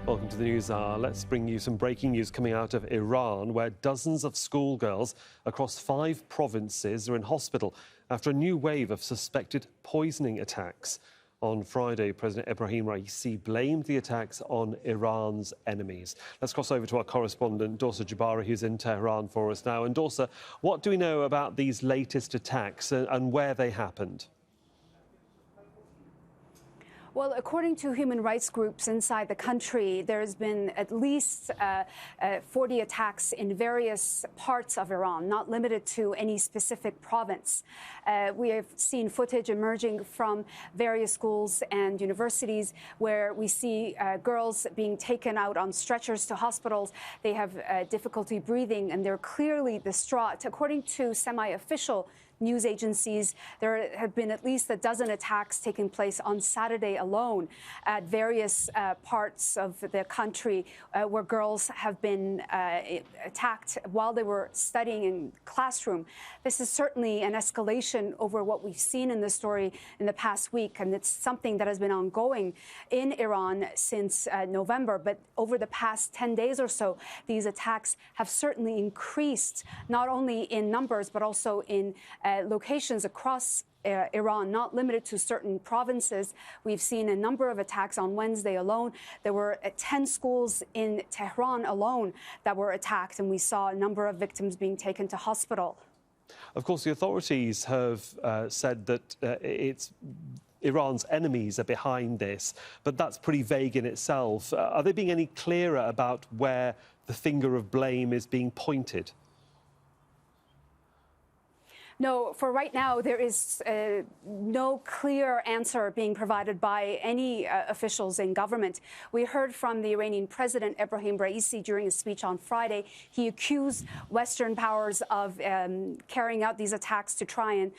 Welcome to the News Hour. Let's bring you some breaking news coming out of Iran, where dozens of schoolgirls across 5 provinces are in hospital after a new wave of suspected poisoning attacks. On Friday, President Ebrahim Raisi blamed the attacks on Iran's enemies. Let's cross over to our correspondent, Dorsa Jabbari, who's in Tehran for us now. And Dorsa, what do we know about these latest attacks and where they happened? Well, according to human rights groups inside the country, there's been at least 40 attacks in various parts of Iran, not limited to any specific province. We have seen footage emerging from various schools and universities where we see girls being taken out on stretchers to hospitals. They have difficulty breathing and they're clearly distraught. According to semi-official news agencies, there have been at least a dozen attacks taking place on Saturday alone at various parts of the country where girls have been attacked while they were studying in classroom. This is certainly an escalation over what we've seen in the story in the past week, and it's something that has been ongoing in Iran since November. But over the past 10 days or so, these attacks have certainly increased, not only in numbers, but also in locations across Iran, not limited to certain provinces. We've seen a number of attacks on Wednesday alone. There were 10 schools in Tehran alone that were attacked, and we saw a number of victims being taken to hospital. Of course, the authorities have said that it's Iran's enemies are behind this, but that's pretty vague in itself. Are they being any clearer about where the finger of blame is being pointed? No, for right now, there is no clear answer being provided by any officials in government. We heard from the Iranian President Ebrahim Raisi during a speech on Friday. He accused Western powers of carrying out these attacks to try and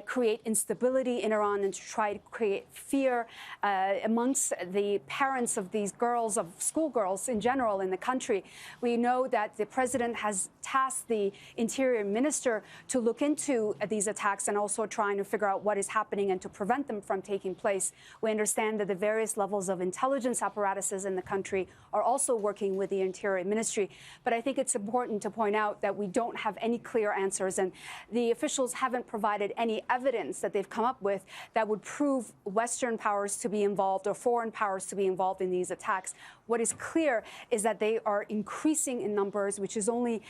create instability in Iran and to try to create fear amongst the parents of these girls, of schoolgirls in general in the country. We know that the president has tasked the interior minister to look into these attacks and also trying to figure out what is happening and to prevent them from taking place. We understand that the various levels of intelligence apparatuses in the country are also working with the Interior Ministry. But I think it's important to point out that we don't have any clear answers, and the officials haven't provided any evidence that they've come up with that would prove Western powers to be involved or foreign powers to be involved in these attacks. What is clear is that they are increasing in numbers, which is only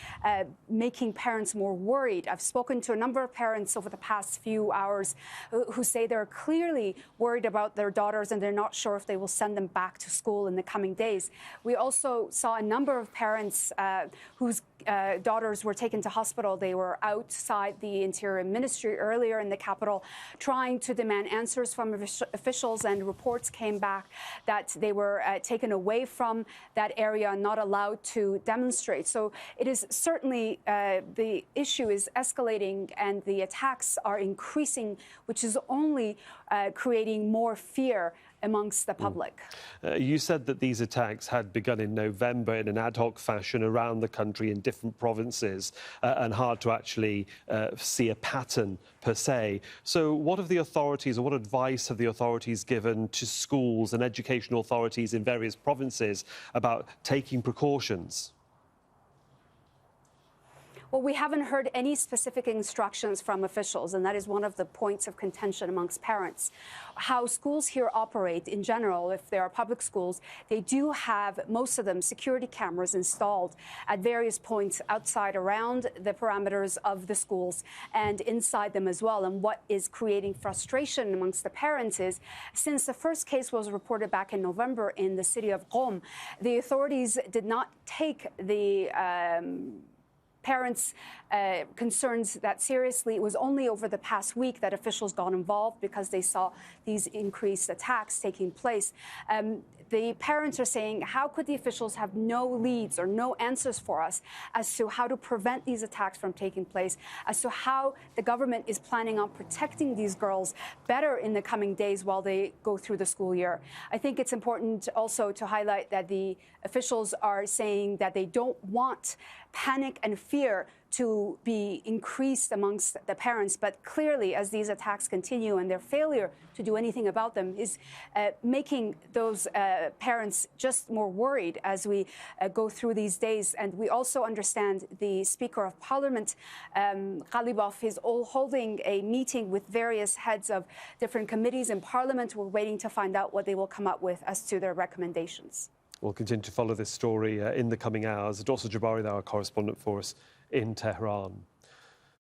making parents more worried. I've spoken to a number of parents over the past few hours who say they're clearly worried about their daughters and they're not sure if they will send them back to school in the coming days. We also saw a number of parents whose daughters were taken to hospital. They were outside the Interior Ministry earlier in the capital trying to demand answers from officials, and reports came back that they were taken away from that area and not allowed to demonstrate. So it is certainly the issue is escalating and the attacks are increasing, which is only creating more fear amongst the public. You said that these attacks had begun in November in an ad hoc fashion around the country in different provinces and hard to actually see a pattern per se. So what have the authorities, or what advice have the authorities given to schools and educational authorities in various provinces about taking precautions? Well, we haven't heard any specific instructions from officials, and that is one of the points of contention amongst parents. How schools here operate in general, if there are public schools, they do have, most of them, security cameras installed at various points outside around the parameters of the schools and inside them as well. And what is creating frustration amongst the parents is, since the first case was reported back in November in the city of Qom, the authorities did not take the parents' concerns that seriously. It was only over the past week that officials got involved because they saw these increased attacks taking place. The parents are saying, how could the officials have no leads or no answers for us as to how to prevent these attacks from taking place, as to how the government is planning on protecting these girls better in the coming days while they go through the school year. I think it's important also to highlight that the officials are saying that they don't want panic and fear to be increased amongst the parents. But clearly, as these attacks continue and their failure to do anything about them is making those parents just more worried as we go through these days. And we also understand the Speaker of Parliament, Ghalibaf, is all holding a meeting with various heads of different committees in Parliament. We're waiting to find out what they will come up with as to their recommendations. We'll continue to follow this story in the coming hours. Dorsa Jabbari, our correspondent for us in Tehran.